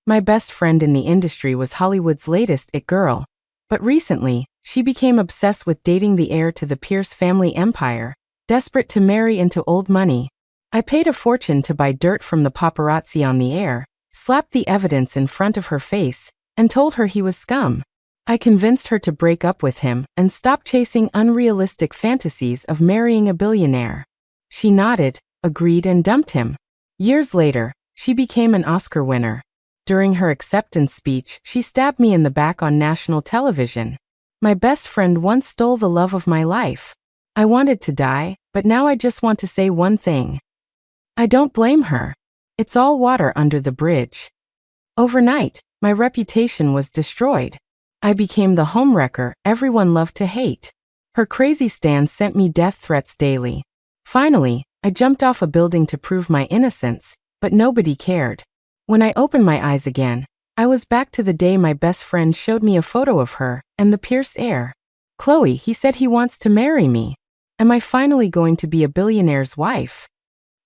My best friend in the industry was Hollywood's latest it girl. But recently, she became obsessed with dating the heir to the Pierce family empire, desperate to marry into old money. I paid a fortune to buy dirt from the paparazzi on the air, slapped the evidence in front of her face, and told her he was scum. I convinced her to break up with him and stop chasing unrealistic fantasies of marrying a billionaire. She nodded, agreed, and dumped him. Years later, she became an Oscar winner. During her acceptance speech, she stabbed me in the back on national television. My best friend once stole the love of my life. I wanted to die, but now I just want to say one thing. I don't blame her. It's all water under the bridge. Overnight, my reputation was destroyed. I became the homewrecker everyone loved to hate. Her crazy stance sent me death threats daily. Finally, I jumped off a building to prove my innocence, but nobody cared. When I opened my eyes again, I was back to the day my best friend showed me a photo of her and the Pierce heir. Chloe, he said he wants to marry me. Am I finally going to be a billionaire's wife?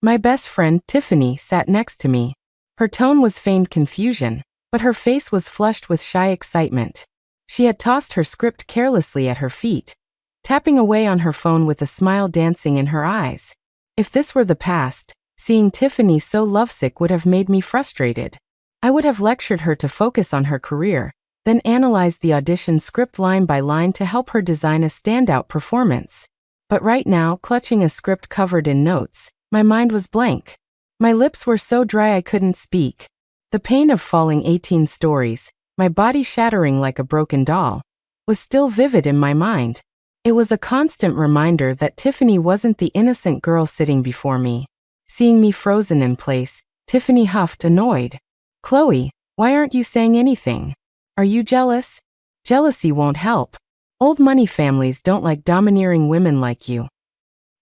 My best friend, Tiffany, sat next to me. Her tone was feigned confusion, but her face was flushed with shy excitement. She had tossed her script carelessly at her feet, tapping away on her phone with a smile dancing in her eyes. If this were the past, seeing Tiffany so lovesick would have made me frustrated. I would have lectured her to focus on her career, then analyzed the audition script line by line to help her design a standout performance. But right now, clutching a script covered in notes, my mind was blank. My lips were so dry I couldn't speak. The pain of falling 18 stories, my body shattering like a broken doll, was still vivid in my mind. It was a constant reminder that Tiffany wasn't the innocent girl sitting before me. Seeing me frozen in place, Tiffany huffed, annoyed. Chloe, why aren't you saying anything? Are you jealous? Jealousy won't help. Old money families don't like domineering women like you.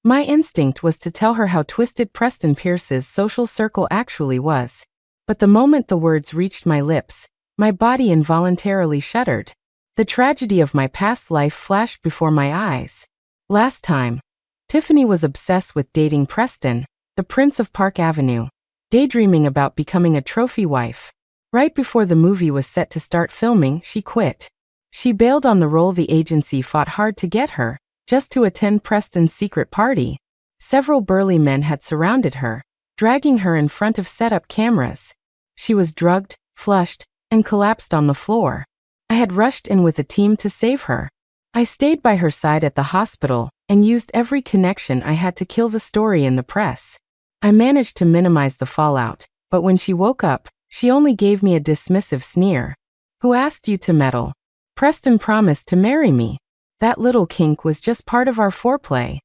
My instinct was to tell her how twisted Preston Pierce's social circle actually was. But the moment the words reached my lips, my body involuntarily shuddered. The tragedy of my past life flashed before my eyes. Last time, Tiffany was obsessed with dating Preston, the Prince of Park Avenue, daydreaming about becoming a trophy wife. Right before the movie was set to start filming, she quit. She bailed on the role the agency fought hard to get her, just to attend Preston's secret party. Several burly men had surrounded her, dragging her in front of set-up cameras. She was drugged, flushed, and collapsed on the floor. I had rushed in with a team to save her. I stayed by her side at the hospital and used every connection I had to kill the story in the press. I managed to minimize the fallout, but when she woke up, she only gave me a dismissive sneer. Who asked you to meddle? Preston promised to marry me. That little kink was just part of our foreplay.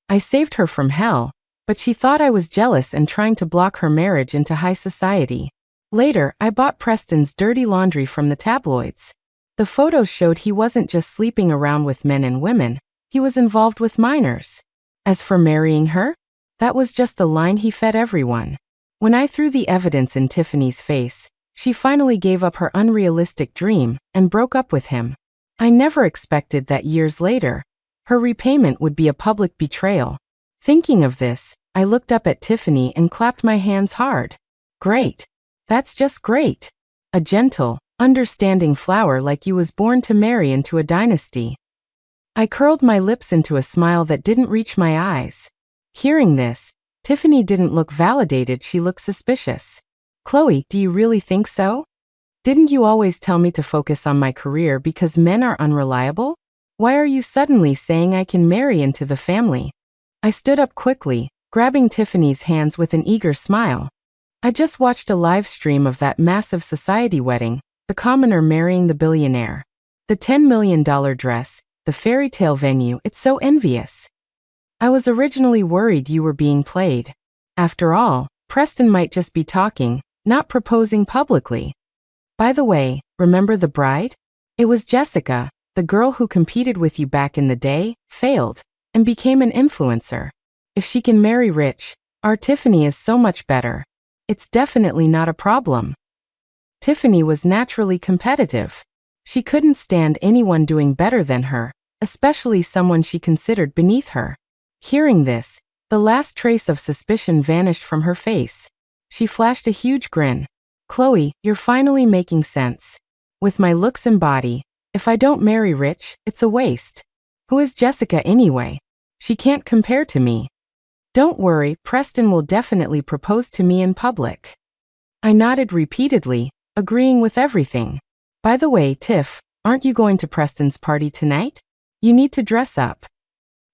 I saved her from hell, but she thought I was jealous and trying to block her marriage into high society. Later, I bought Preston's dirty laundry from the tabloids. The photos showed he wasn't just sleeping around with men and women, he was involved with minors. As for marrying her, that was just a line he fed everyone. When I threw the evidence in Tiffany's face, she finally gave up her unrealistic dream and broke up with him. I never expected that years later, her repayment would be a public betrayal. Thinking of this, I looked up at Tiffany and clapped my hands hard. Great. That's just great. A gentle, understanding flower like you was born to marry into a dynasty. I curled my lips into a smile that didn't reach my eyes. Hearing this, Tiffany didn't look validated, she looked suspicious. Chloe, do you really think so? Didn't you always tell me to focus on my career because men are unreliable? Why are you suddenly saying I can marry into the family? I stood up quickly, grabbing Tiffany's hands with an eager smile. I just watched a live stream of that massive society wedding, the commoner marrying the billionaire. The $10 million dress, the fairy tale venue, it's so envious. I was originally worried you were being played. After all, Preston might just be talking, not proposing publicly. By the way, remember the bride? It was Jessica, the girl who competed with you back in the day, failed, and became an influencer. If she can marry rich, our Tiffany is so much better. It's definitely not a problem. Tiffany was naturally competitive. She couldn't stand anyone doing better than her, especially someone she considered beneath her. Hearing this, the last trace of suspicion vanished from her face. She flashed a huge grin. Chloe, you're finally making sense. With my looks and body, if I don't marry rich, it's a waste. Who is Jessica anyway? She can't compare to me. Don't worry, Preston will definitely propose to me in public. I nodded repeatedly, agreeing with everything. By the way, Tiff, aren't you going to Preston's party tonight? You need to dress up.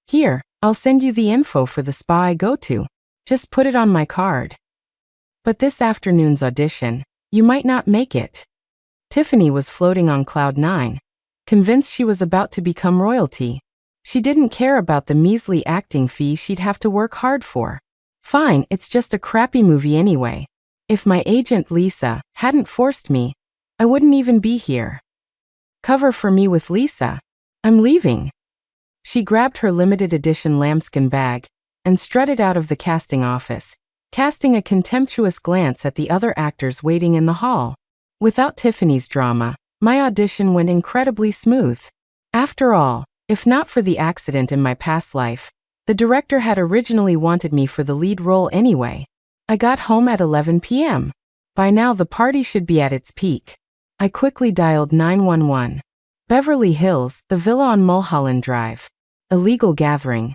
Here, I'll send you the info for the spa I go to. Just put it on my card. But this afternoon's audition, you might not make it. Tiffany was floating on cloud 9, convinced she was about to become royalty. She didn't care about the measly acting fee she'd have to work hard for. Fine, it's just a crappy movie anyway. If my agent Lisa hadn't forced me, I wouldn't even be here. Cover for me with Lisa. I'm leaving. She grabbed her limited edition lambskin bag and strutted out of the casting office, casting a contemptuous glance at the other actors waiting in the hall. Without Tiffany's drama, my audition went incredibly smooth. After all, if not for the accident in my past life, the director had originally wanted me for the lead role anyway. I got home at 11 p.m. By now the party should be at its peak. I quickly dialed 911. Beverly Hills, the villa on Mulholland Drive. Illegal gathering.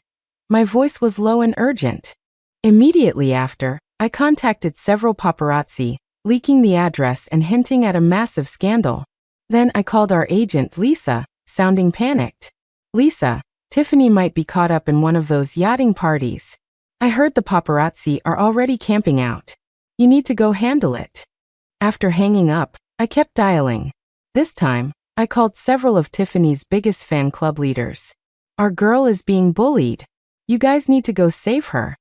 My voice was low and urgent. Immediately after, I contacted several paparazzi, leaking the address and hinting at a massive scandal. Then I called our agent Lisa, sounding panicked. Lisa, Tiffany might be caught up in one of those yachting parties. I heard the paparazzi are already camping out. You need to go handle it. After hanging up, I kept dialing. This time, I called several of Tiffany's biggest fan club leaders. Our girl is being bullied. You guys need to go save her.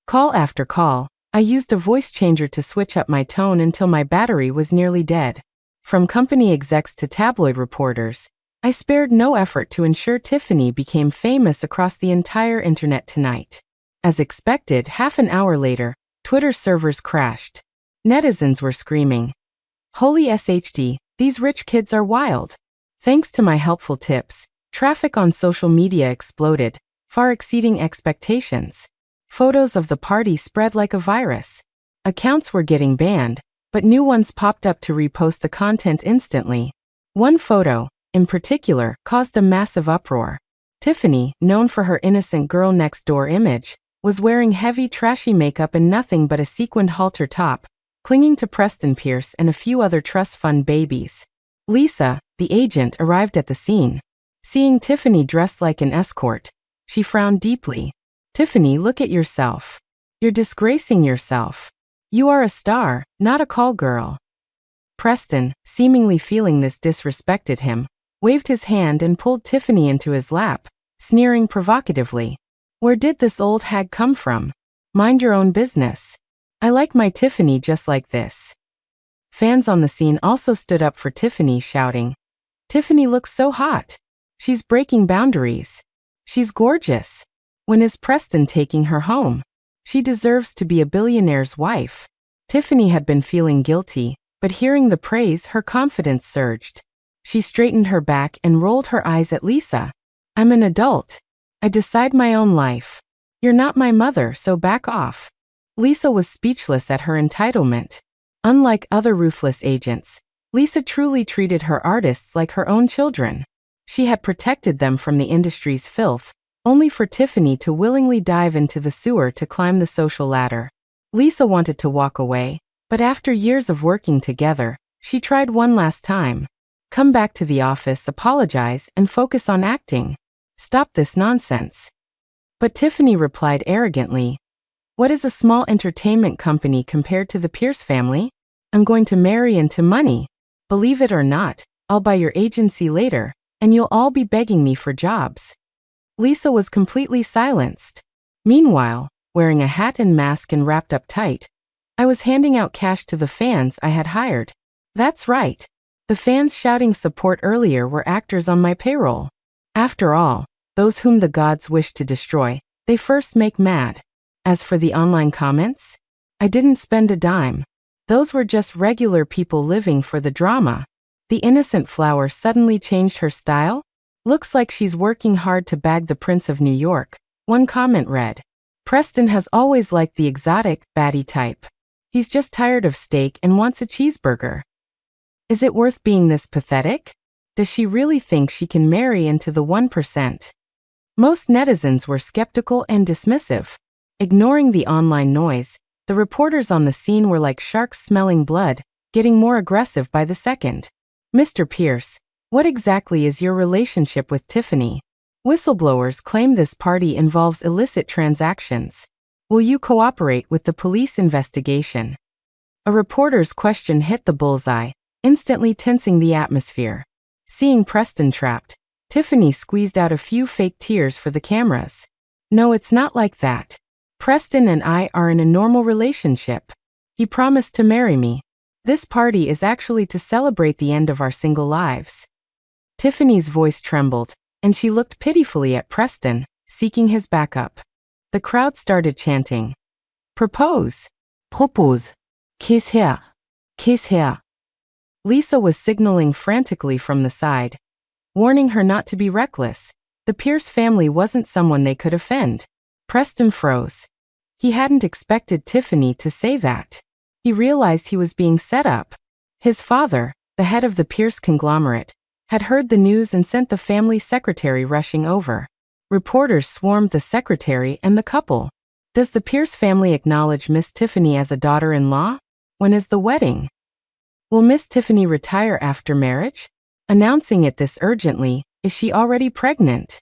Call after call, I used a voice changer to switch up my tone until my battery was nearly dead. From company execs to tabloid reporters, I spared no effort to ensure Tiffany became famous across the entire internet tonight. As expected, half an hour later, Twitter servers crashed. Netizens were screaming, "Holy SHD, these rich kids are wild." Thanks to my helpful tips, traffic on social media exploded, far exceeding expectations. Photos of the party spread like a virus. Accounts were getting banned, but new ones popped up to repost the content instantly. One photo, in particular, caused a massive uproar. Tiffany, known for her innocent girl next door image, was wearing heavy trashy makeup and nothing but a sequined halter top, clinging to Preston Pierce and a few other trust fund babies. Lisa, the agent, arrived at the scene. Seeing Tiffany dressed like an escort, she frowned deeply. "Tiffany, look at yourself. You're disgracing yourself. You are a star, not a call girl." Preston, seemingly feeling this disrespected him, waved his hand and pulled Tiffany into his lap, sneering provocatively. "Where did this old hag come from? Mind your own business. I like my Tiffany just like this." Fans on the scene also stood up for Tiffany, shouting, "Tiffany looks so hot. She's breaking boundaries. She's gorgeous. When is Preston taking her home? She deserves to be a billionaire's wife." Tiffany had been feeling guilty, but hearing the praise, her confidence surged. She straightened her back and rolled her eyes at Lisa. "I'm an adult. I decide my own life. You're not my mother, so back off." Lisa was speechless at her entitlement. Unlike other ruthless agents, Lisa truly treated her artists like her own children. She had protected them from the industry's filth, only for Tiffany to willingly dive into the sewer to climb the social ladder. Lisa wanted to walk away, but after years of working together, she tried one last time. "Come back to the office, apologize, and focus on acting. Stop this nonsense." But Tiffany replied arrogantly, "What is a small entertainment company compared to the Pierce family? I'm going to marry into money. Believe it or not, I'll buy your agency later, and you'll all be begging me for jobs." Lisa was completely silenced. Meanwhile, wearing a hat and mask and wrapped up tight, I was handing out cash to the fans I had hired. That's right. The fans shouting support earlier were actors on my payroll. After all, those whom the gods wish to destroy, they first make mad. As for the online comments, I didn't spend a dime. Those were just regular people living for the drama. The innocent flower suddenly changed her style? "Looks like she's working hard to bag the Prince of New York," one comment read. "Preston has always liked the exotic, baddie type. He's just tired of steak and wants a cheeseburger. Is it worth being this pathetic? Does she really think she can marry into the 1%? Most netizens were skeptical and dismissive. Ignoring the online noise, the reporters on the scene were like sharks smelling blood, getting more aggressive by the second. Mr. Pierce, what exactly is your relationship with Tiffany? Whistleblowers claim this party involves illicit transactions. Will you cooperate with the police investigation? A reporter's question hit the bullseye, instantly tensing the atmosphere. Seeing Preston trapped, Tiffany squeezed out a few fake tears for the cameras. No, it's not like that. Preston and I are in a normal relationship. He promised to marry me. This party is actually to celebrate the end of our single lives. Tiffany's voice trembled, and she looked pitifully at Preston, seeking his backup. The crowd started chanting, "Propose! Propose! Kiss her! Kiss her!" Lisa was signaling frantically from the side, warning her not to be reckless. The Pierce family wasn't someone they could offend. Preston froze. He hadn't expected Tiffany to say that. He realized he was being set up. His father, the head of the Pierce conglomerate, had heard the news and sent the family secretary rushing over. Reporters swarmed the secretary and the couple. Does the Pierce family acknowledge Miss Tiffany as a daughter-in-law? When is the wedding? Will Miss Tiffany retire after marriage? Announcing it this urgently, is she already pregnant?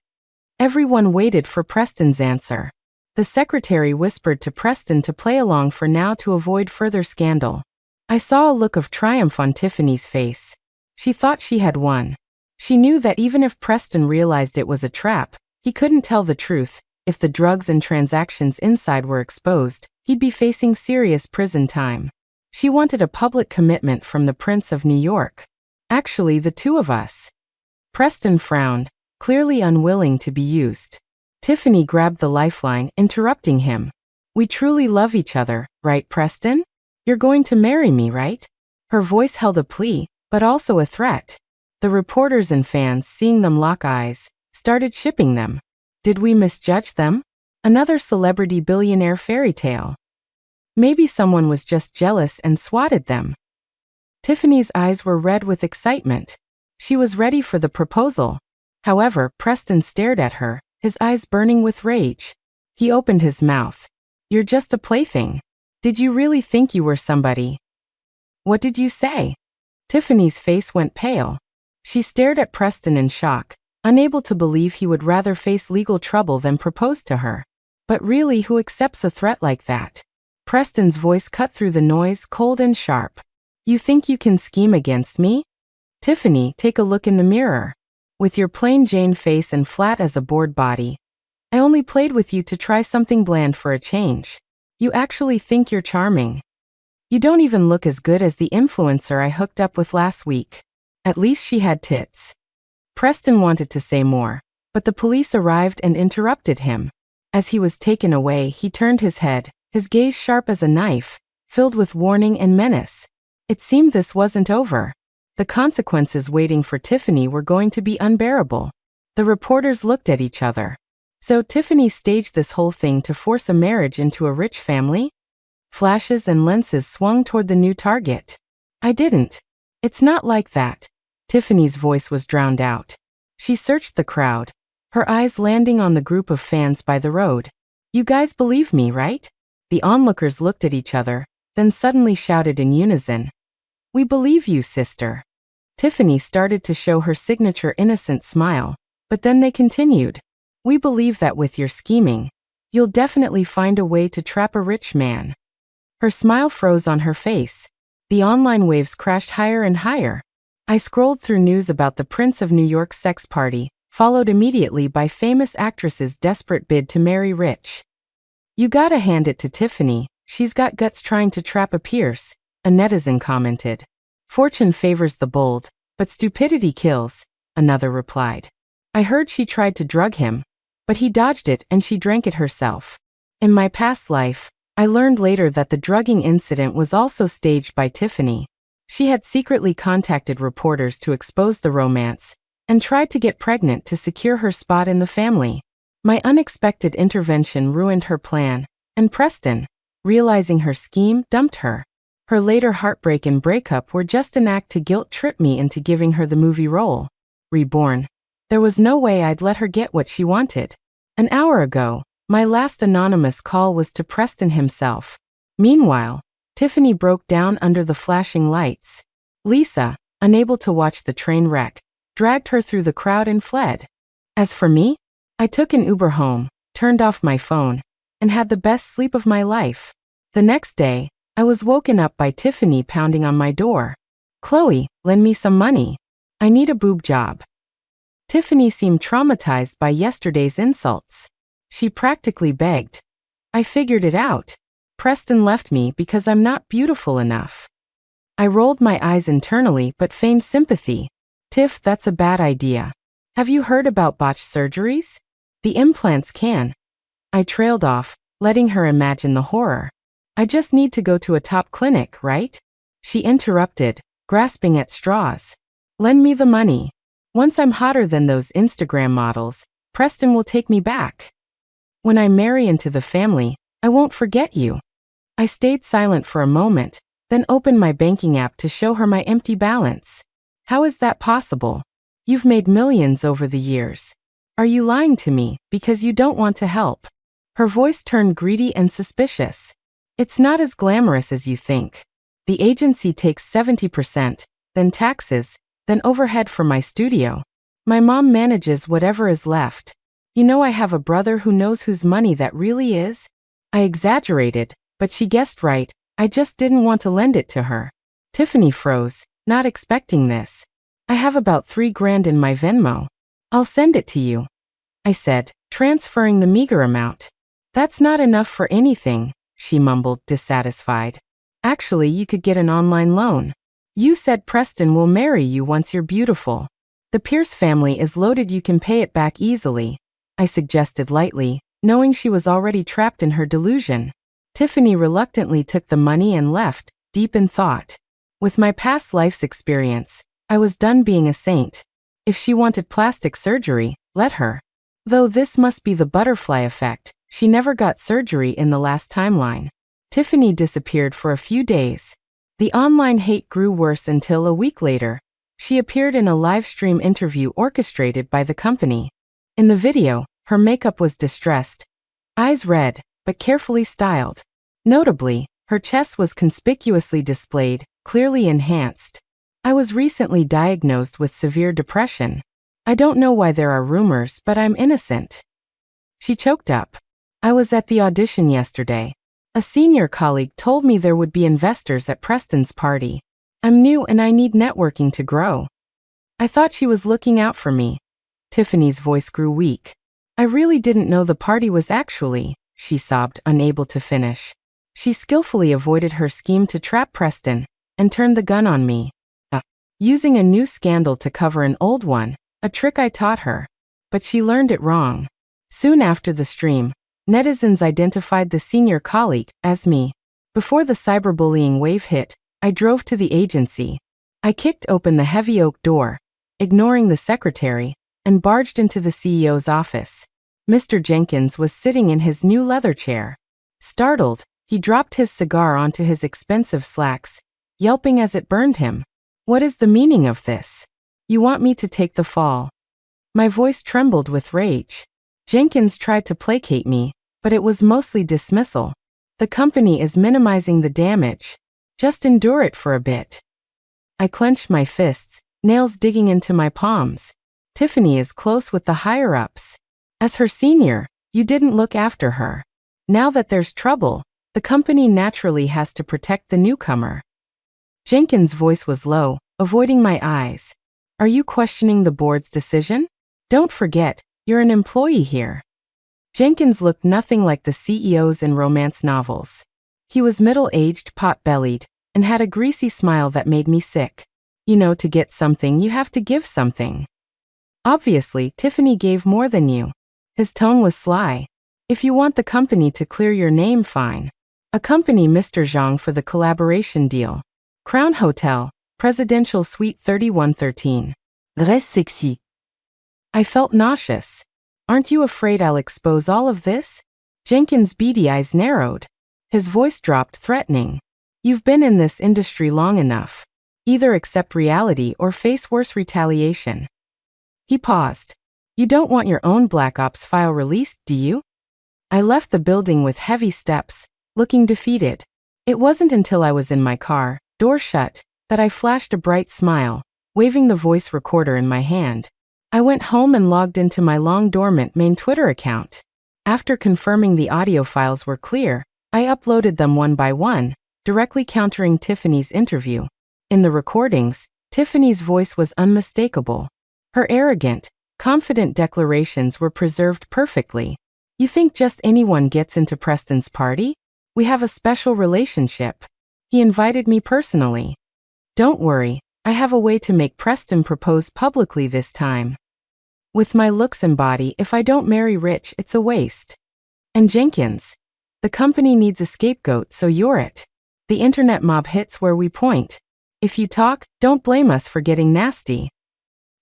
Everyone waited for Preston's answer. The secretary whispered to Preston to play along for now to avoid further scandal. I saw a look of triumph on Tiffany's face. She thought she had won. She knew that even if Preston realized it was a trap, he couldn't tell the truth. If the drugs and transactions inside were exposed, he'd be facing serious prison time. She wanted a public commitment from the Prince of New York. Actually, the two of us. Preston frowned, clearly unwilling to be used. Tiffany grabbed the lifeline, interrupting him. We truly love each other, right, Preston? You're going to marry me, right? Her voice held a plea, but also a threat. The reporters and fans, seeing them lock eyes, started shipping them. Did we misjudge them? Another celebrity billionaire fairy tale. Maybe someone was just jealous and swatted them. Tiffany's eyes were red with excitement. She was ready for the proposal. However, Preston stared at her, his eyes burning with rage. He opened his mouth. You're just a plaything. Did you really think you were somebody? What did you say? Tiffany's face went pale. She stared at Preston in shock, unable to believe he would rather face legal trouble than propose to her. But really, who accepts a threat like that? Preston's voice cut through the noise, cold and sharp. You think you can scheme against me? Tiffany, take a look in the mirror. With your plain Jane face and flat as a board body. I only played with you to try something bland for a change. You actually think you're charming. You don't even look as good as the influencer I hooked up with last week. At least she had tits. Preston wanted to say more, but the police arrived and interrupted him. As he was taken away, he turned his head, his gaze sharp as a knife, filled with warning and menace. It seemed this wasn't over. The consequences waiting for Tiffany were going to be unbearable. The reporters looked at each other. So Tiffany staged this whole thing to force a marriage into a rich family? Flashes and lenses swung toward the new target. I didn't. It's not like that. Tiffany's voice was drowned out. She searched the crowd, her eyes landing on the group of fans by the road. You guys believe me, right? The onlookers looked at each other, then suddenly shouted in unison. We believe you, sister. Tiffany started to show her signature innocent smile, but then they continued. We believe that with your scheming, you'll definitely find a way to trap a rich man. Her smile froze on her face. The online waves crashed higher and higher. I scrolled through news about the Prince of New York's sex party, followed immediately by famous actresses' desperate bid to marry rich. You gotta hand it to Tiffany, she's got guts trying to trap a Pierce, a netizen commented. Fortune favors the bold, but stupidity kills, another replied. I heard she tried to drug him, but he dodged it and she drank it herself. In my past life, I learned later that the drugging incident was also staged by Tiffany. She had secretly contacted reporters to expose the romance and tried to get pregnant to secure her spot in the family. My unexpected intervention ruined her plan, and Preston, realizing her scheme dumped her. Her later heartbreak and breakup were just an act to guilt-trip me into giving her the movie role. Reborn. There was no way I'd let her get what she wanted. An hour ago, my last anonymous call was to Preston himself. Meanwhile, Tiffany broke down under the flashing lights. Lisa, unable to watch the train wreck, dragged her through the crowd and fled. As for me, I took an Uber home, turned off my phone, and had the best sleep of my life. The next day, I was woken up by Tiffany pounding on my door. "Chloe, lend me some money. I need a boob job." Tiffany seemed traumatized by yesterday's insults. She practically begged. I figured it out. Preston left me because I'm not beautiful enough. I rolled my eyes internally but feigned sympathy. "Tiff, that's a bad idea. Have you heard about botched surgeries? The implants can." I trailed off, letting her imagine the horror. "I just need to go to a top clinic, right?" She interrupted, grasping at straws. "Lend me the money. Once I'm hotter than those Instagram models, Preston will take me back. When I marry into the family, I won't forget you." I stayed silent for a moment, then opened my banking app to show her my empty balance. "How is that possible? You've made millions over the years. Are you lying to me because you don't want to help?" Her voice turned greedy and suspicious. "It's not as glamorous as you think. The agency takes 70%, then taxes, then overhead for my studio. My mom manages whatever is left. You know I have a brother who knows whose money that really is?" I exaggerated, but she guessed right. I just didn't want to lend it to her. Tiffany froze, not expecting this. "I have about $3,000 in my Venmo. I'll send it to you," I said, transferring the meager amount. "That's not enough for anything," she mumbled, dissatisfied. "Actually, you could get an online loan. You said Preston will marry you once you're beautiful. The Pierce family is loaded, you can pay it back easily," I suggested lightly, knowing she was already trapped in her delusion. Tiffany reluctantly took the money and left, deep in thought. With my past life's experience, I was done being a saint. If she wanted plastic surgery, let her. Though this must be the butterfly effect, she never got surgery in the last timeline. Tiffany disappeared for a few days. The online hate grew worse until a week later, she appeared in a live stream interview orchestrated by the company. In the video, her makeup was distressed, eyes red, but carefully styled. Notably, her chest was conspicuously displayed, clearly enhanced. "I was recently diagnosed with severe depression. I don't know why there are rumors, but I'm innocent." She choked up. "I was at the audition yesterday. A senior colleague told me there would be investors at Preston's party. I'm new and I need networking to grow. I thought she was looking out for me." Tiffany's voice grew weak. "I really didn't know the party was actually," she sobbed, unable to finish. She skillfully avoided her scheme to trap Preston and turned the gun on me. Using a new scandal to cover an old one, a trick I taught her. But she learned it wrong. Soon after the stream, netizens identified the senior colleague as me. Before the cyberbullying wave hit, I drove to the agency. I kicked open the heavy oak door, ignoring the secretary, and barged into the CEO's office. Mr. Jenkins was sitting in his new leather chair. Startled, he dropped his cigar onto his expensive slacks, yelping as it burned him. "What is the meaning of this? You want me to take the fall?" My voice trembled with rage. Jenkins tried to placate me, but it was mostly dismissal. "The company is minimizing the damage. Just endure it for a bit." I clenched my fists, nails digging into my palms. "Tiffany is close with the higher-ups. As her senior, you didn't look after her. Now that there's trouble, the company naturally has to protect the newcomer." Jenkins' voice was low, avoiding my eyes. "Are you questioning the board's decision? Don't forget, you're an employee here." Jenkins looked nothing like the CEOs in romance novels. He was middle-aged, pot-bellied, and had a greasy smile that made me sick. "You know, to get something you have to give something. Obviously, Tiffany gave more than you." His tone was sly. "If you want the company to clear your name, fine. Accompany Mr. Zhang for the collaboration deal. Crown Hotel, Presidential Suite 3113. Reste sexy." I felt nauseous. "Aren't you afraid I'll expose all of this?" Jenkins' beady eyes narrowed. His voice dropped, threatening. You've been in this industry long enough. Either accept reality or face worse retaliation. He paused. You don't want your own Black Ops file released, do you? I left the building with heavy steps, looking defeated. It wasn't until I was in my car, door shut, that I flashed a bright smile, waving the voice recorder in my hand. I went home and logged into my long-dormant main Twitter account. After confirming the audio files were clear, I uploaded them one by one, directly countering Tiffany's interview. In the recordings, Tiffany's voice was unmistakable. Her arrogant, confident declarations were preserved perfectly. You think just anyone gets into Preston's party? We have a special relationship. He invited me personally. Don't worry, I have a way to make Preston propose publicly this time. With my looks and body, if I don't marry Rich, it's a waste. And Jenkins, the company needs a scapegoat, so you're it. The internet mob hits where we point. If you talk, don't blame us for getting nasty.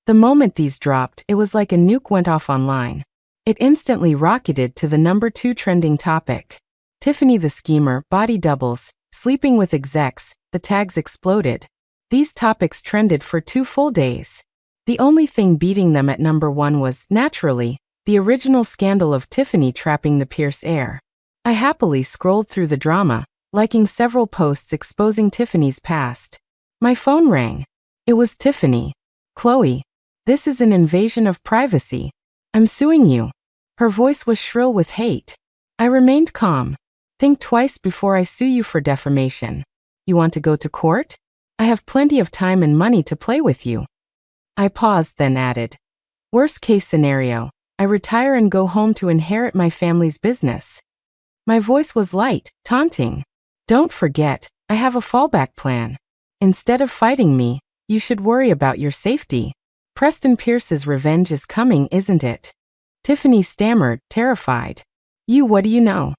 The moment these dropped, it was like a nuke went off online. It instantly rocketed to the #2 trending topic. Tiffany the schemer, body doubles, sleeping with execs, the tags exploded. These topics trended for 2 full days. The only thing beating them at #1 was, naturally, the original scandal of Tiffany trapping the Pierce heir. I happily scrolled through the drama, liking several posts exposing Tiffany's past. My phone rang. It was Tiffany. Chloe, this is an invasion of privacy. I'm suing you. Her voice was shrill with hate. I remained calm. Think twice before I sue you for defamation. You want to go to court? I have plenty of time and money to play with you. I paused, then added, worst case scenario, I retire and go home to inherit my family's business. My voice was light, taunting. Don't forget, I have a fallback plan. Instead of fighting me, you should worry about your safety. Preston Pierce's revenge is coming, isn't it? Tiffany stammered, terrified. What do you know?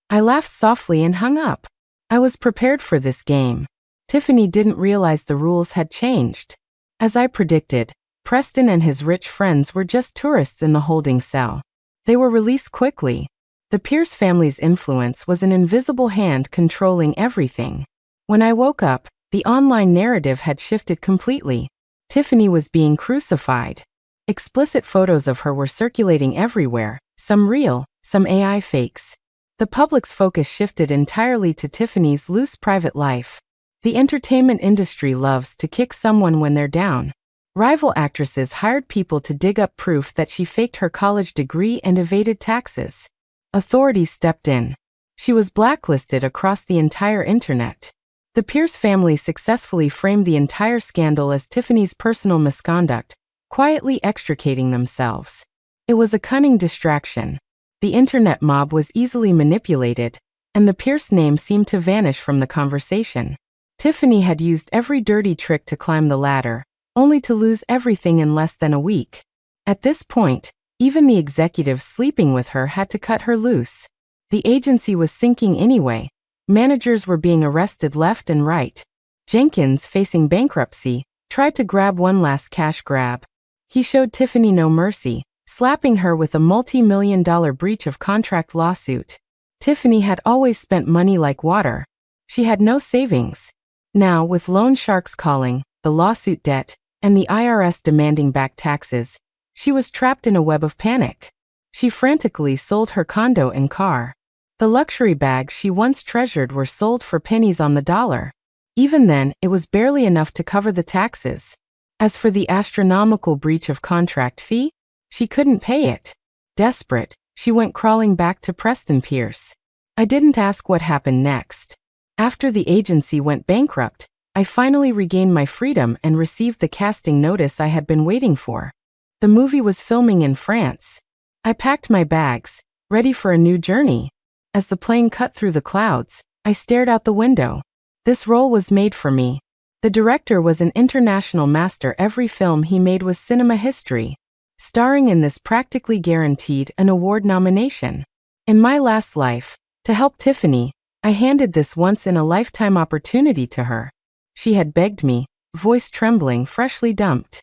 I laughed softly and hung up. I was prepared for this game. Tiffany didn't realize the rules had changed. As I predicted, Preston and his rich friends were just tourists in the holding cell. They were released quickly. The Pierce family's influence was an invisible hand controlling everything. When I woke up, the online narrative had shifted completely. Tiffany was being crucified. Explicit photos of her were circulating everywhere, some real, some AI fakes. The public's focus shifted entirely to Tiffany's loose private life. The entertainment industry loves to kick someone when they're down. Rival actresses hired people to dig up proof that she faked her college degree and evaded taxes. Authorities stepped in. She was blacklisted across the entire internet. The Pierce family successfully framed the entire scandal as Tiffany's personal misconduct, quietly extricating themselves. It was a cunning distraction. The internet mob was easily manipulated, and the Pierce name seemed to vanish from the conversation. Tiffany had used every dirty trick to climb the ladder, only to lose everything in less than a week. At this point, even the executives sleeping with her had to cut her loose. The agency was sinking anyway. Managers were being arrested left and right. Jenkins, facing bankruptcy, tried to grab one last cash grab. He showed Tiffany no mercy, slapping her with a multi-million-dollar breach of contract lawsuit. Tiffany had always spent money like water. She had no savings. Now, with loan sharks calling, the lawsuit debt, and the IRS demanding back taxes, she was trapped in a web of panic. She frantically sold her condo and car. The luxury bags she once treasured were sold for pennies on the dollar. Even then, it was barely enough to cover the taxes. As for the astronomical breach of contract fee, she couldn't pay it. Desperate, she went crawling back to Preston Pierce. I didn't ask what happened next. After the agency went bankrupt, I finally regained my freedom and received the casting notice I had been waiting for. The movie was filming in France. I packed my bags, ready for a new journey. As the plane cut through the clouds, I stared out the window. This role was made for me. The director was an international master. Every film he made was cinema history. Starring in this practically guaranteed an award nomination. In my last life, to help Tiffany, I handed this once-in-a-lifetime opportunity to her. She had begged me, voice trembling, freshly dumped.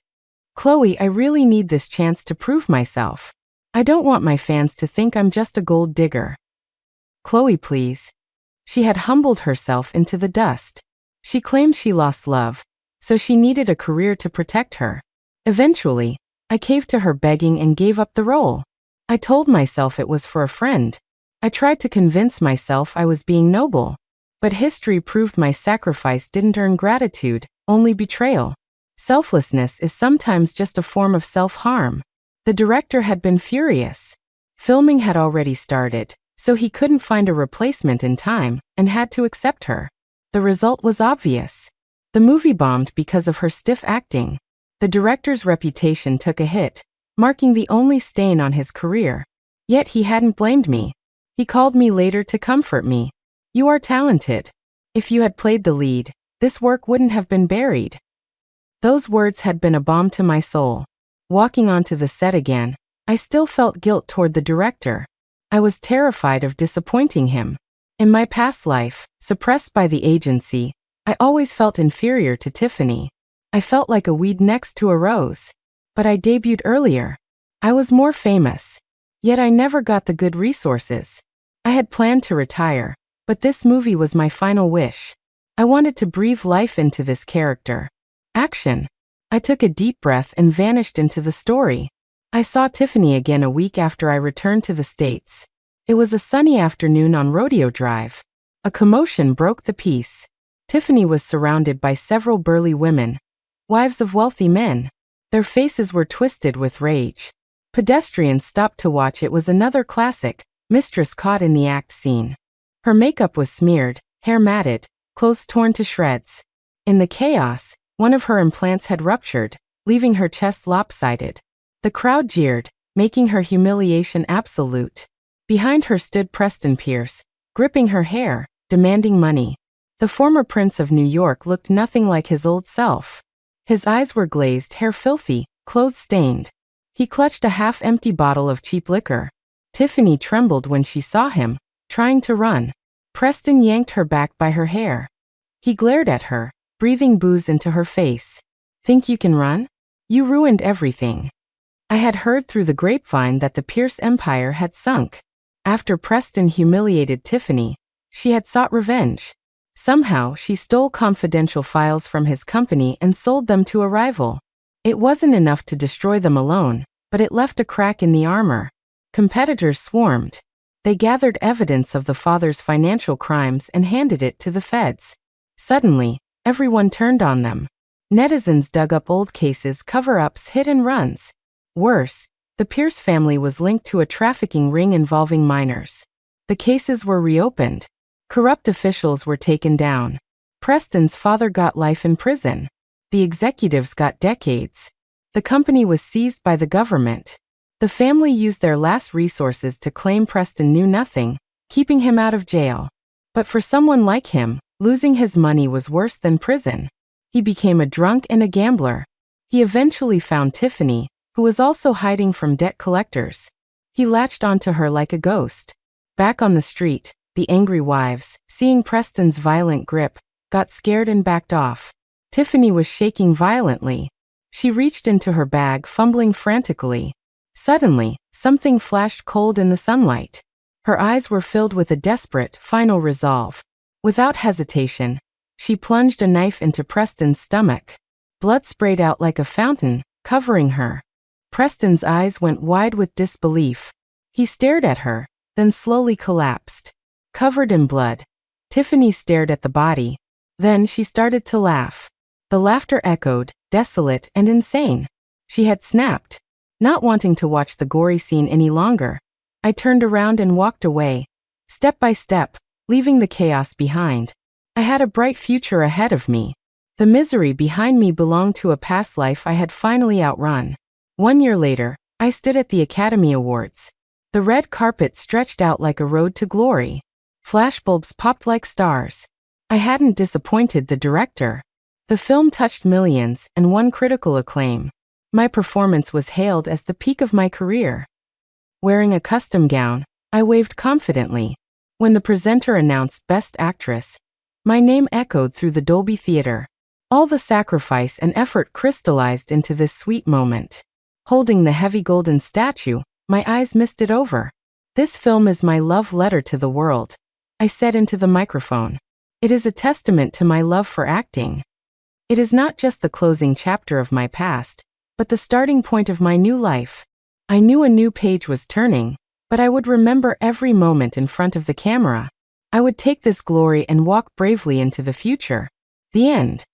Chloe, I really need this chance to prove myself. I don't want my fans to think I'm just a gold digger. Chloe, please. She had humbled herself into the dust. She claimed she lost love, so she needed a career to protect her. Eventually, I caved to her begging and gave up the role. I told myself it was for a friend. I tried to convince myself I was being noble. But history proved my sacrifice didn't earn gratitude, only betrayal. Selflessness is sometimes just a form of self-harm. The director had been furious. Filming had already started, so he couldn't find a replacement in time and had to accept her. The result was obvious. The movie bombed because of her stiff acting. The director's reputation took a hit, marking the only stain on his career. Yet he hadn't blamed me. He called me later to comfort me. "You are talented. If you had played the lead, this work wouldn't have been buried." Those words had been a balm to my soul. Walking onto the set again, I still felt guilt toward the director. I was terrified of disappointing him. In my past life, suppressed by the agency, I always felt inferior to Tiffany. I felt like a weed next to a rose. But I debuted earlier. I was more famous. Yet I never got the good resources. I had planned to retire, but this movie was my final wish. I wanted to breathe life into this character. Action. I took a deep breath and vanished into the story. I saw Tiffany again a week after I returned to the States. It was a sunny afternoon on Rodeo Drive. A commotion broke the peace. Tiffany was surrounded by several burly women, wives of wealthy men. Their faces were twisted with rage. Pedestrians stopped to watch. It was another classic, mistress caught in the act scene. Her makeup was smeared, hair matted, clothes torn to shreds. In the chaos, one of her implants had ruptured, leaving her chest lopsided. The crowd jeered, making her humiliation absolute. Behind her stood Preston Pierce, gripping her hair, demanding money. The former Prince of New York looked nothing like his old self. His eyes were glazed, hair filthy, clothes stained. He clutched a half-empty bottle of cheap liquor. Tiffany trembled when she saw him, trying to run. Preston yanked her back by her hair. He glared at her, breathing booze into her face. "Think you can run? You ruined everything." I had heard through the grapevine that the Pierce empire had sunk. After Preston humiliated Tiffany, she had sought revenge. Somehow, she stole confidential files from his company and sold them to a rival. It wasn't enough to destroy them alone, but it left a crack in the armor. Competitors swarmed. They gathered evidence of the father's financial crimes and handed it to the feds. Suddenly, everyone turned on them. Netizens dug up old cases, cover-ups, hit-and-runs. Worse, the Pierce family was linked to a trafficking ring involving minors. The cases were reopened. Corrupt officials were taken down. Preston's father got life in prison. The executives got decades. The company was seized by the government. The family used their last resources to claim Preston knew nothing, keeping him out of jail. But for someone like him, losing his money was worse than prison. He became a drunk and a gambler. He eventually found Tiffany, who was also hiding from debt collectors. He latched onto her like a ghost. Back on the street, the angry wives, seeing Preston's violent grip, got scared and backed off. Tiffany was shaking violently. She reached into her bag, fumbling frantically. Suddenly, something flashed cold in the sunlight. Her eyes were filled with a desperate, final resolve. Without hesitation, she plunged a knife into Preston's stomach. Blood sprayed out like a fountain, covering her. Preston's eyes went wide with disbelief. He stared at her, then slowly collapsed. Covered in blood, Tiffany stared at the body. Then she started to laugh. The laughter echoed, desolate and insane. She had snapped. Not wanting to watch the gory scene any longer, I turned around and walked away, step by step, leaving the chaos behind. I had a bright future ahead of me. The misery behind me belonged to a past life I had finally outrun. 1 year later, I stood at the Academy Awards. The red carpet stretched out like a road to glory. Flashbulbs popped like stars. I hadn't disappointed the director. The film touched millions and won critical acclaim. My performance was hailed as the peak of my career. Wearing a custom gown, I waved confidently. When the presenter announced Best Actress, my name echoed through the Dolby Theater. All the sacrifice and effort crystallized into this sweet moment. Holding the heavy golden statue, my eyes misted over. This film is my love letter to the world. I said into the microphone. It is a testament to my love for acting. It is not just the closing chapter of my past, but the starting point of my new life. I knew a new page was turning, but I would remember every moment in front of the camera. I would take this glory and walk bravely into the future. The end.